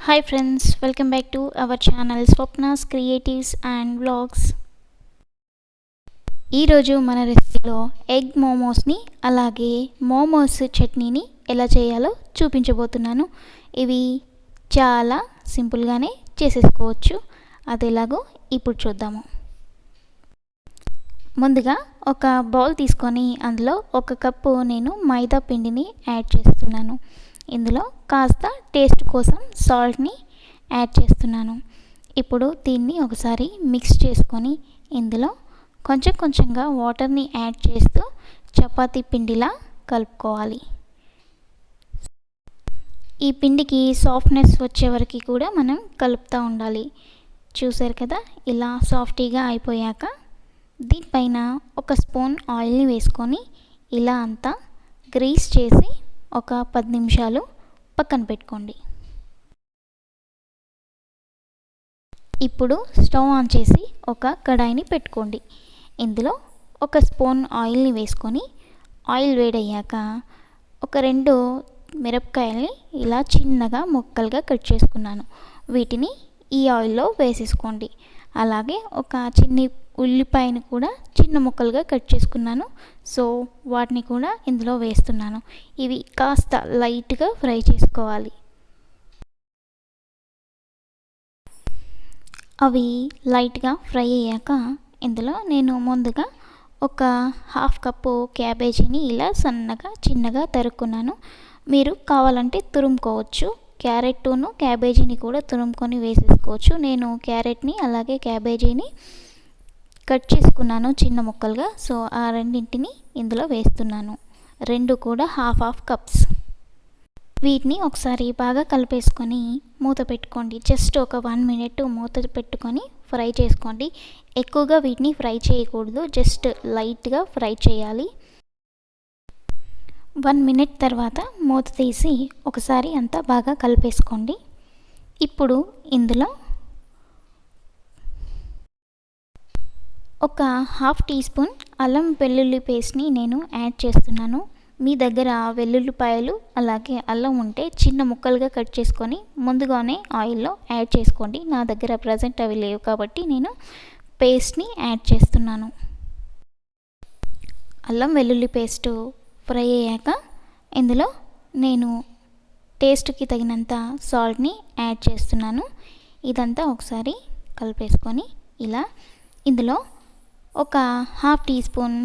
Hi friends, welcome back to our channel Swapna's Creatives and Vlogs. ఈరోజు మన రెసిపీలో egg మోమోస్ని అలాగే మోమోస్ చట్నీని ఎలా చేయాలో చూపించబోతున్నాను. ఇవి చాలా సింపుల్గానే చేసేసుకోవచ్చు. అది ఎలాగో ఇప్పుడు చూద్దాము. ముందుగా ఒక బౌల్ తీసుకొని అందులో ఒక కప్పు నేను మైదా పిండిని యాడ్ చేస్తున్నాను. ఇందులో కాస్త టేస్ట్ కోసం సాల్ట్ని యాడ్ చేస్తున్నాను. ఇప్పుడు దీన్ని ఒకసారి మిక్స్ చేసుకొని ఇందులో కొంచెం కొంచెంగా వాటర్ని యాడ్ చేస్తూ చపాతీ పిండిలా కలుపుకోవాలి. ఈ పిండికి సాఫ్ట్నెస్ వచ్చే వరకు కూడా మనం కలుపుతూ ఉండాలి. చూసారు కదా, ఇలా సాఫ్టీగా అయిపోయాక దీనిపైన ఒక స్పూన్ ఆయిల్ని వేసుకొని ఇలా అంతా గ్రీస్ చేసి ఒక 10 నిమిషాలు పక్కన పెట్టుకోండి. ఇప్పుడు స్టవ్ ఆన్ చేసి ఒక కడాయిని పెట్టుకోండి. ఇందులో ఒక స్పూన్ ఆయిల్ని వేసుకొని ఆయిల్ వేడయ్యాక ఒక 2 మిరపకాయల్ని ఇలా చిన్నగా ముక్కలుగా కట్ చేసుకున్నాను. వీటిని ఈ ఆయిల్లో వేసేసుకోండి. అలాగే ఒక చిన్ని ఉల్లిపాయను కూడా చిన్న ముక్కలుగా కట్ చేసుకున్నాను. సో వాటిని కూడా ఇందులో వేస్తున్నాను. ఇవి కాస్త లైట్గా ఫ్రై చేసుకోవాలి. అవి లైట్గా ఫ్రై అయ్యాక ఇందులో నేను ముందుగా ఒక హాఫ్ కప్పు క్యాబేజీని ఇలా సన్నగా చిన్నగా తరుక్కున్నాను. మీరు కావాలంటే తురుముకోవచ్చు. క్యారెట్ను క్యాబేజీని కూడా తురుముకొని వేసేసుకోవచ్చు. నేను క్యారెట్ని అలాగే క్యాబేజీని కట్ చేసుకున్నాను చిన్న ముక్కలుగా. సో ఆ రెండింటిని ఇందులో వేస్తున్నాను. 2 కూడా హాఫ్ కప్స్. వీటిని ఒకసారి బాగా కలిపేసుకొని మూత పెట్టుకోండి. జస్ట్ ఒక 1 మినిట్ మూత పెట్టుకొని ఫ్రై చేసుకోండి. ఎక్కువగా వీటిని ఫ్రై చేయకూడదు, జస్ట్ లైట్గా ఫ్రై చేయాలి. 1 మినిట్ తర్వాత మూత తీసి ఒకసారి అంతా బాగా కలిపేసుకోండి. ఇప్పుడు ఇందులో ఒక హాఫ్ టీ స్పూన్ అల్లం వెల్లుల్లి పేస్ట్ని నేను యాడ్ చేస్తున్నాను. మీ దగ్గర వెల్లుల్లిపాయలు అలాగే అల్లం ఉంటే చిన్న ముక్కలుగా కట్ చేసుకొని ముందుగానే ఆయిల్లో యాడ్ చేసుకోండి. నా దగ్గర ప్రజెంట్ అవి లేవు కాబట్టి నేను పేస్ట్ని యాడ్ చేస్తున్నాను. అల్లం వెల్లుల్లి పేస్టు ఫ్రై అయ్యాక ఇందులో నేను టేస్ట్కి తగినంత సాల్ట్ని యాడ్ చేస్తున్నాను. ఇదంతా ఒకసారి కలిపేసుకొని ఇలా ఇందులో ఒక హాఫ్ టీ స్పూన్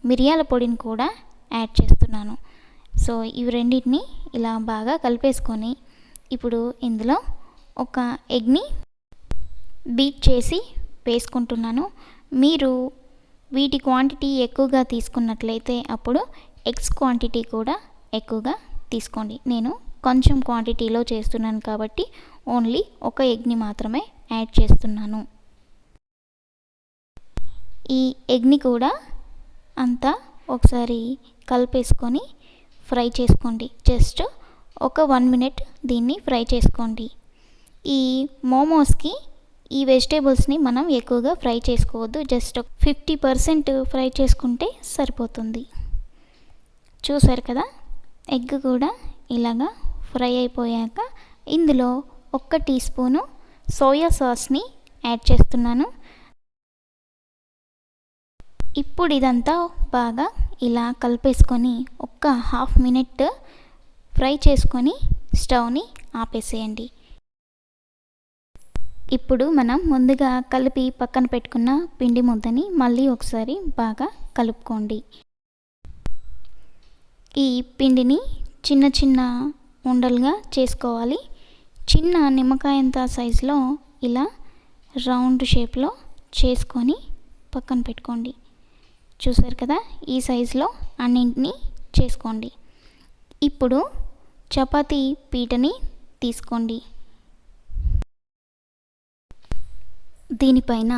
మిరియాల పొడిని కూడా యాడ్ చేస్తున్నాను. సో ఇవి రెండింటిని ఇలా బాగా కలిపేసుకొని ఇప్పుడు ఇందులో ఒక ఎగ్ని బీట్ చేసి వేసుకుంటున్నాను. మీరు వీటి క్వాంటిటీ ఎక్కువగా తీసుకున్నట్లయితే అప్పుడు ఎగ్స్ క్వాంటిటీ కూడా ఎక్కువగా తీసుకోండి. నేను కొంచెం క్వాంటిటీలో చేస్తున్నాను కాబట్టి ఓన్లీ ఒక ఎగ్ని మాత్రమే యాడ్ చేస్తున్నాను. ఈ ఎగ్ని కూడా అంతా ఒకసారి కలిపేసుకొని ఫ్రై చేసుకోండి. జస్ట్ ఒక 1 మినిట్ దీన్ని ఫ్రై చేసుకోండి. ఈ మోమోస్కి ఈ వెజిటేబుల్స్ని మనం ఎక్కువగా ఫ్రై చేసుకోవద్దు, జస్ట్ 50% ఫ్రై చేసుకుంటే సరిపోతుంది. చూసారు కదా, ఎగ్ కూడా ఇలాగా ఫ్రై అయిపోయాక ఇందులో 1 టీ స్పూను సోయా సాస్ని యాడ్ చేస్తున్నాను. ఇప్పుడు ఇదంతా బాగా ఇలా కలిపేసుకొని ఒక హాఫ్ మినిట్ ఫ్రై చేసుకొని స్టవ్ని ఆపేసేయండి. ఇప్పుడు మనం ముందుగా కలిపి పక్కన పెట్టుకున్న పిండి ముద్దని మళ్ళీ ఒకసారి బాగా కలుపుకోండి. ఈ పిండిని చిన్న చిన్న ఉండలుగా చేసుకోవాలి. చిన్న నిమ్మకాయంత సైజులో ఇలా రౌండ్ షేప్లో చేసుకొని పక్కన పెట్టుకోండి. చూసారు కదా, ఈ సైజులో అన్నింటినీ చేసుకోండి. ఇప్పుడు చపాతీ పీటని తీసుకోండి. దీనిపైన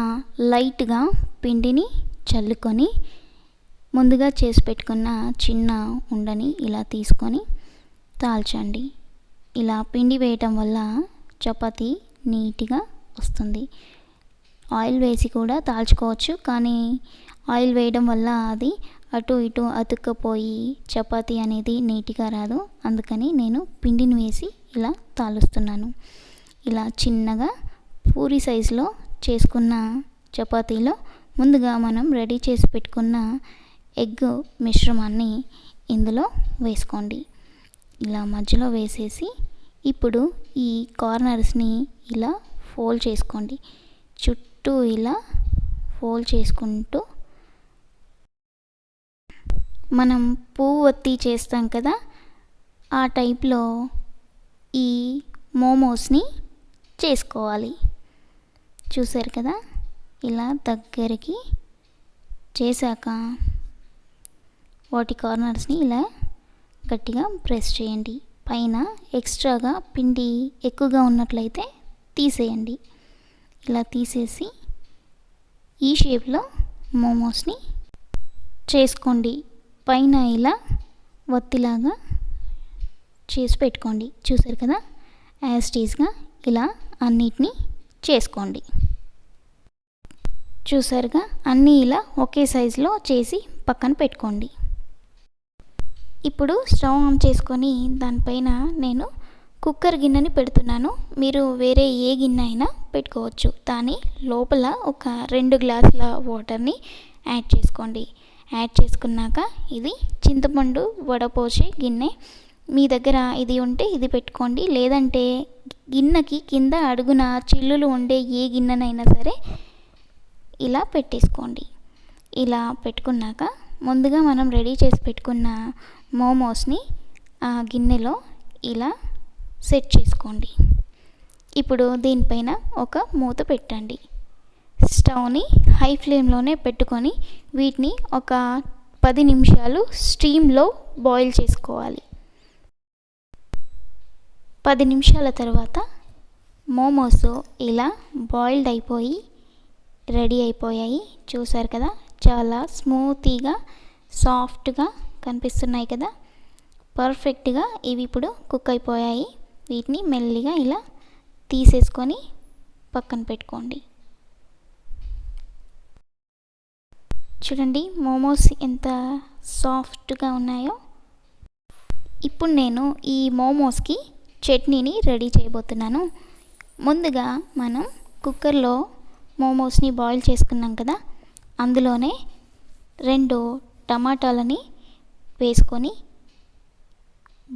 లైట్గా పిండిని చల్లుకొని ముందుగా చేసి పెట్టుకున్న చిన్న ఉండని ఇలా తీసుకొని తాల్చండి. ఇలా పిండి వేయటం వల్ల చపాతీ నీట్గా వస్తుంది. ఆయిల్ వేసి కూడా తాల్చుకోవచ్చు, కానీ ఆయిల్ వేయడం వల్ల అది అటు ఇటు అతుక్కపోయి చపాతీ అనేది నీట్గా రాదు. అందుకని నేను పిండిని వేసి ఇలా తాలుస్తున్నాను. ఇలా చిన్నగా పూరి సైజులో చేసుకున్న చపాతీలో ముందుగా మనం రెడీ చేసి పెట్టుకున్న ఎగ్ మిశ్రమాన్ని ఇందులో వేసుకోండి. ఇలా మధ్యలో వేసేసి ఇప్పుడు ఈ కార్నర్స్ని ఇలా ఫోల్డ్ చేసుకోండి. చుట్టూ ఇలా ఫోల్డ్ చేసుకుంటూ మనం పువ్వు ఒత్తి చేస్తాం కదా, ఆ టైప్లో ఈ మోమోస్ని చేసుకోవాలి. చూసారు కదా, ఇలా దగ్గరికి చేశాక వాటి కార్నర్స్ని ఇలా గట్టిగా ప్రెస్ చేయండి. పైన ఎక్స్ట్రాగా పిండి ఎక్కువగా ఉన్నట్లయితే తీసేయండి. ఇలా తీసేసి ఈ షేప్లో మోమోస్ని చేసుకోండి. పైన ఇలా ఒత్తిలాగా చేసి పెట్టుకోండి. చూసారు కదా, యాజ్ టీజ్గా ఇలా అన్నిటినీ చేసుకోండి. చూసారుగా, అన్నీ ఇలా ఒకే సైజులో చేసి పక్కన పెట్టుకోండి. ఇప్పుడు స్టవ్ ఆన్ చేసుకొని దానిపైన నేను కుక్కర్ గిన్నెని పెడుతున్నాను. మీరు వేరే ఏ గిన్నె అయినా పెట్టుకోవచ్చు. దాని లోపల ఒక 2 గ్లాసుల వాటర్ని యాడ్ చేసుకోండి. యాడ్ చేసుకున్నాక ఇది చింతపండు వడపోసే గిన్నె, మీ దగ్గర ఇది ఉంటే ఇది పెట్టుకోండి. లేదంటే గిన్నెకి కింద అడుగున చిల్లులు ఉండే ఏ గిన్నెనైనా సరే ఇలా పెట్టేసుకోండి. ఇలా పెట్టుకున్నాక ముందుగా మనం రెడీ చేసి పెట్టుకున్న మోమోస్ని ఆ గిన్నెలో ఇలా సెట్ చేసుకోండి. ఇప్పుడు దీనిపైన ఒక మూత పెట్టండి. స్టవ్ని హై ఫ్లేమ్లోనే పెట్టుకొని వీటిని ఒక 10 నిమిషాలు స్టీమ్లో బాయిల్ చేసుకోవాలి. 10 నిమిషాల తర్వాత మోమోస్ ఇలా బాయిల్డ్ అయిపోయి రెడీ అయిపోయాయి. చూసారు కదా, చాలా స్మూతీగా సాఫ్ట్గా కనిపిస్తున్నాయి కదా, పర్ఫెక్ట్గా ఇవి ఇప్పుడు కుక్ అయిపోయాయి. వీటిని మెల్లిగా ఇలా తీసేసుకొని పక్కన పెట్టుకోండి. చూడండి మోమోస్ ఎంత సాఫ్ట్గా ఉన్నాయో. ఇప్పుడు నేను ఈ మోమోస్కి చట్నీని రెడీ చేయబోతున్నాను. ముందుగా మనం కుక్కర్లో మోమోస్ని బాయిల్ చేసుకున్నాం కదా, అందులోనే 2 టమాటాలని వేసుకొని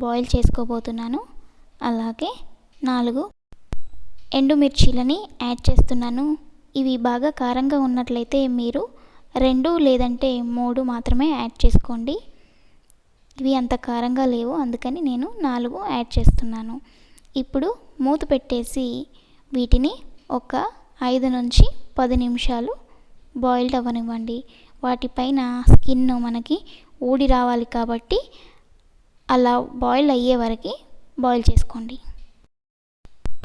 బాయిల్ చేసుకోబోతున్నాను. అలాగే 4 ఎండుమిర్చీలని యాడ్ చేస్తున్నాను. ఇవి బాగా కారంగా ఉన్నట్లయితే మీరు 2 లేదంటే 3 మాత్రమే యాడ్ చేసుకోండి. ఇవి అంత కారంగా లేవు, అందుకని నేను 4 యాడ్ చేస్తున్నాను. ఇప్పుడు మూత పెట్టేసి వీటిని ఒక 5 నుంచి 10 నిమిషాలు బాయిల్డ్ అవ్వనివ్వండి. వాటిపైన స్కిన్ మనకి ఊడి రావాలి కాబట్టి అలా బాయిల్ అయ్యే వరకు బాయిల్ చేసుకోండి.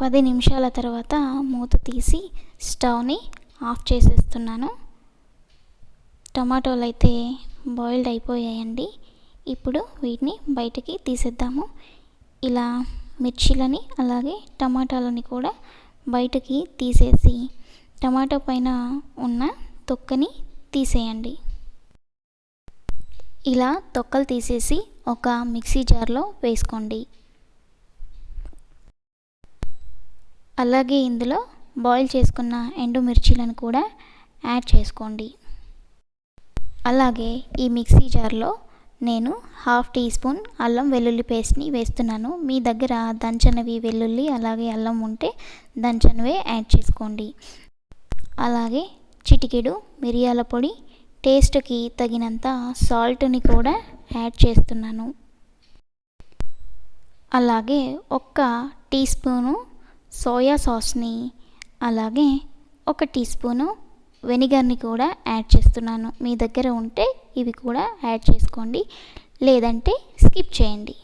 10 నిమిషాల తర్వాత మూత తీసి స్టవ్ని ఆఫ్ చేసేస్తున్నాను. టమాటోలు అయితే బాయిల్డ్ అయిపోయాయండి. ఇప్పుడు వీటిని బయటికి తీసేద్దాము. ఇలా మిర్చీలని అలాగే టమాటాలని కూడా బయటకి తీసేసి టమాటో పైన ఉన్న తొక్కని తీసేయండి. ఇలా తొక్కలు తీసేసి ఒక మిక్సీ జార్లో వేసుకోండి. అలాగే ఇందులో బాయిల్ చేసుకున్న ఎండుమిర్చీలను కూడా యాడ్ చేసుకోండి. అలాగే ఈ మిక్సీ జార్లో నేను 1/2 టీ స్పూన్ అల్లం వెల్లుల్లి పేస్ట్ని వేస్తున్నాను. మీ దగ్గర దంచనవి వెల్లుల్లి అలాగే అల్లం ఉంటే దంచనవే యాడ్ చేసుకోండి. అలాగే చిటికెడు మిరియాల పొడి, టేస్ట్కి తగినంత సాల్ట్ని కూడా యాడ్ చేస్తున్నాను. అలాగే 1 టీ స్పూను సోయా సాస్ని అలాగే 1 టీ స్పూను వెనిగర్ని కూడా యాడ్ చేస్తున్నాను. మీ దగ్గర ఉంటే ఇవి కూడా యాడ్ చేసుకోండి, లేదంటే స్కిప్ చేయండి.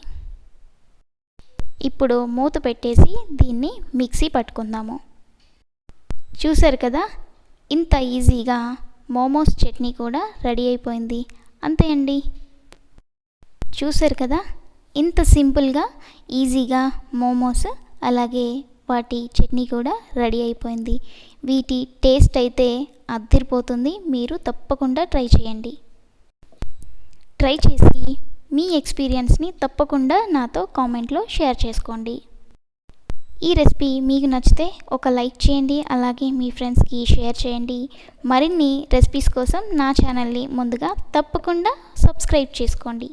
ఇప్పుడు మూత పెట్టేసి దీన్ని మిక్సీ పట్టుకుందాము. చూసారు కదా, ఇంత ఈజీగా మోమోస్ చట్నీ కూడా రెడీ అయిపోయింది. అంతే అండి. చూసారు కదా, ఇంత సింపుల్గా ఈజీగా మోమోస్ అలాగే వాటి చట్నీ కూడా రెడీ అయిపోయింది. వీటి టేస్ట్ అయితే అదిరిపోతుంది. మీరు తప్పకుండా ట్రై చేయండి. ట్రై చేసి మీ ఎక్స్పీరియన్స్ని తప్పకుండా నాతో కామెంట్లో షేర్ చేసుకోండి. ఈ రెసిపీ మీకు నచ్చితే ఒక లైక్ చేయండి, అలాగే మీ ఫ్రెండ్స్కి షేర్ చేయండి. మరిన్ని రెసిపీస్ కోసం నా ఛానల్ని ముందుగా తప్పకుండా సబ్స్క్రైబ్ చేసుకోండి.